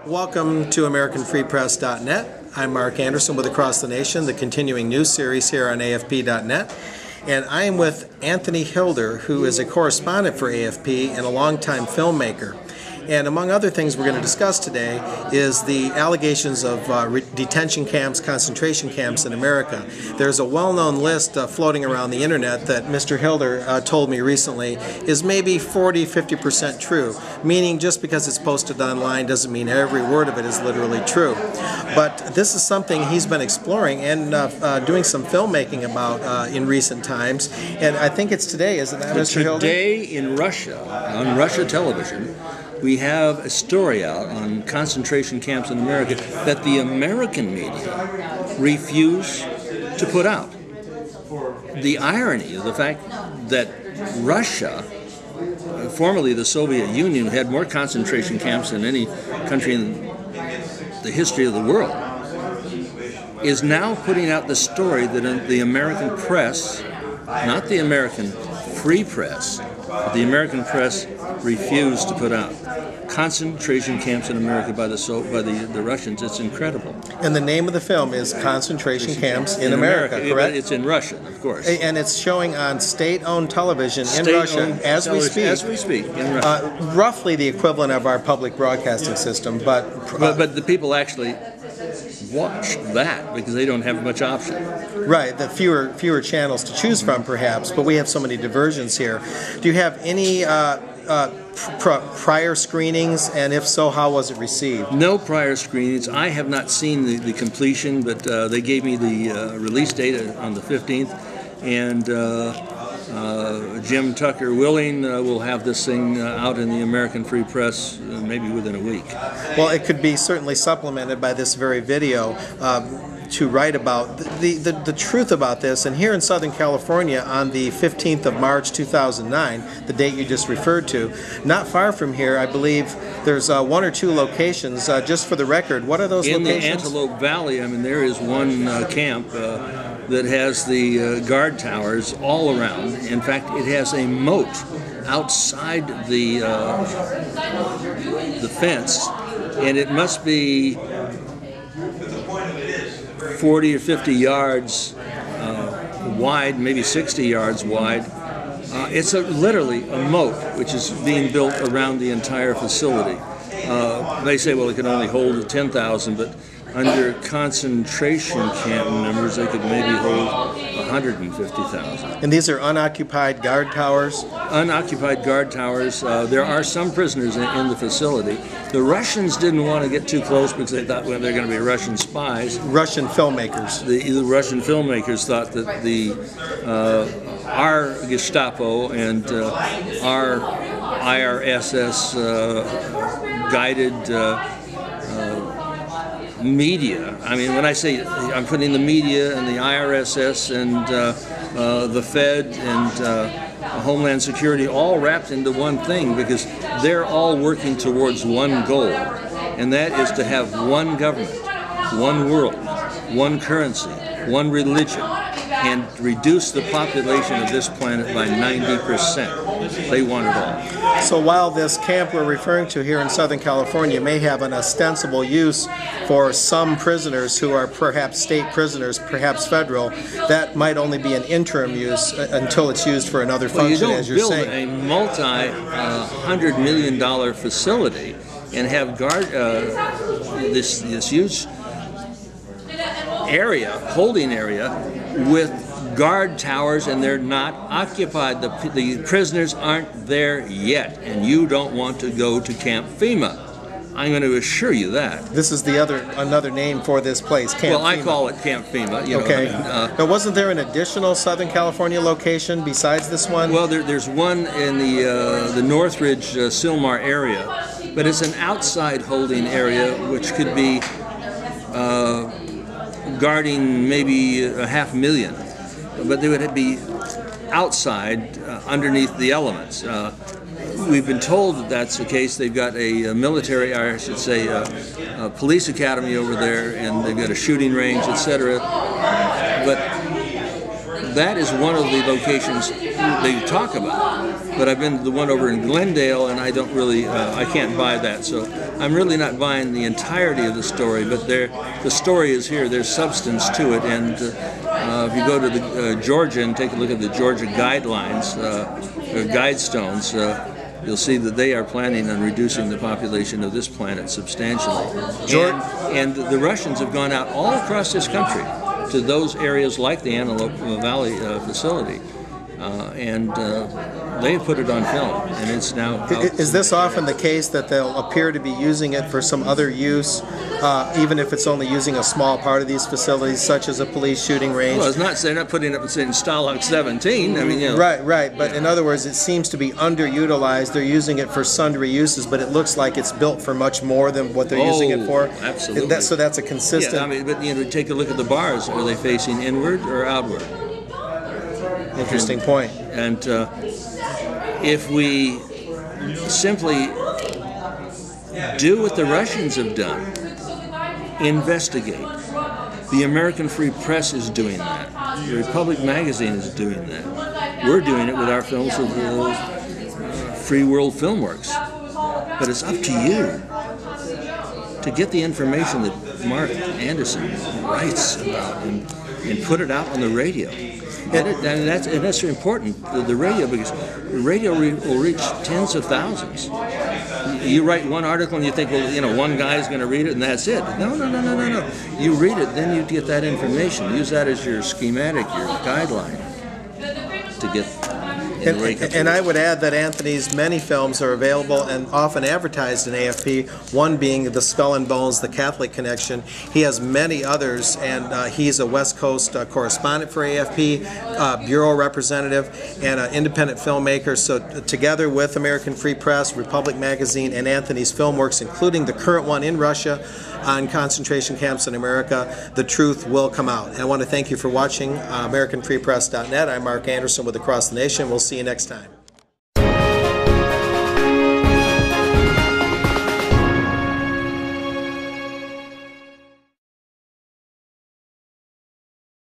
Welcome to AmericanFreePress.net. I'm Mark Anderson with Across the Nation, the continuing news series here on AFP.net. And I am with Anthony Hilder, who is a correspondent for AFP and a longtime filmmaker. And among other things we're going to discuss today is the allegations of detention camps, concentration camps in America. There's a well-known list floating around the internet that Mr. Hilder told me recently is maybe 40–50% true, meaning just because it's posted online doesn't mean every word of it is literally true. But this is something he's been exploring and doing some filmmaking about in recent times. And I think it's today, isn't that, Mr. Hilder? Today in Russia, on Russia television, we have a story out on concentration camps in America that the American media refuse to put out. The irony of the fact that Russia, formerly the Soviet Union, had more concentration camps than any country in the history of the world, is now putting out the story that the American press, not the American free press, but the American press refused to put out. Concentration camps in America by the Russians. It's incredible. And the name of the film is Concentration Camps in America, correct? It's in Russian, of course. And it's showing on state-owned television in Russia as we speak. As we speak, in Russia. Roughly the equivalent of our public broadcasting system, but the people actually watch that because they don't have much option. Right, the fewer channels to choose from, perhaps, but we have so many diversions here. Do you have any prior screenings, and if so, how was it received? No prior screenings. I have not seen the completion, but they gave me the release date on the 15th, and Jim Tucker Willing will have this thing out in the American Free Press maybe within a week. Well, it could be certainly supplemented by this very video to write about the truth about this. And here in Southern California on the 15th of March 2009, the date you just referred to, not far from here, I believe there's one or two locations. Just for the record, what are those locations? In the Antelope Valley, I mean, there is one camp that has the guard towers all around. In fact, it has a moat outside the fence, and it must be 40 or 50 yards wide, maybe 60 yards wide. It's literally a moat which is being built around the entire facility. They say, well, it can only hold 10,000, but under concentration camp numbers, they could maybe hold 150,000. And these are unoccupied guard towers? Unoccupied guard towers. There are some prisoners in the facility. The Russians didn't want to get too close because they thought, well, they're going to be Russian spies. Russian filmmakers. The Russian filmmakers thought that our Gestapo and our IRSS guided media. I mean, when I say I'm putting the media and the IRSS and the Fed and Homeland Security all wrapped into one thing because they're all working towards one goal, and that is to have one government, one world, one currency, one religion, and reduce the population of this planet by 90%. They want it all. So while this camp we're referring to here in Southern California may have an ostensible use for some prisoners who are perhaps state prisoners, perhaps federal, that might only be an interim use until it's used for another function, as you're saying. You don't build a multi-$100 million facility and have guard this huge area, holding area, with guard towers, and they're not occupied. The prisoners aren't there yet, and you don't want to go to Camp FEMA. I'm going to assure you that. This is another name for this place, Camp FEMA. Well, I call it Camp FEMA. Okay. Now, wasn't there an additional Southern California location besides this one? Well, there's one in the Northridge, Sylmar area, but it's an outside holding area which could be guarding maybe 500,000. But they would be outside, underneath the elements. We've been told that that's the case. They've got a military, or I should say, a police academy over there, and they've got a shooting range, etc. But that is one of the locations they talk about. But I've been to the one over in Glendale, and I don't really, I can't buy that. So I'm really not buying the entirety of the story, but the story is here. There's substance to it, and if you go to the Georgia and take a look at the Georgia guidelines, or guidestones, you'll see that they are planning on reducing the population of this planet substantially. And the Russians have gone out all across this country to those areas like the Antelope Valley facility, and they've put it on film, and it's now out. Is this often the case that they'll appear to be using it for some other use, even if it's only using a small part of these facilities, such as a police shooting range? Well, they're not putting it in Stalag 17. I mean, you know. Right. But in other words, it seems to be underutilized. They're using it for sundry uses, but it looks like it's built for much more than what they're using it for. Absolutely. So that's a consistent. Yeah, I mean, but take a look at the bars. Are they facing inward or outward? Interesting point. And if we simply do what the Russians have done, investigate. The American Free Press is doing that. The Republic magazine is doing that. We're doing it with our films with Free World Filmworks. But it's up to you to get the information that Mark Anderson writes about and put it out on the radio. And that's important, the radio, because the radio will reach tens of thousands. You write one article and you think, well, you know, one guy's going to read it and that's it. No. You read it, then you get that information. Use that as your schematic, your guideline to get. And I would add that Anthony's many films are available and often advertised in AFP, one being The Skull and Bones, The Catholic Connection. He has many others, and he's a West Coast correspondent for AFP, bureau representative, and an independent filmmaker. So together with American Free Press, Republic Magazine, and Anthony's Filmworks, including the current one in Russia on concentration camps in America, the truth will come out. And I want to thank you for watching AmericanFreePress.net. I'm Mark Anderson with Across the Nation. We'll see you next time.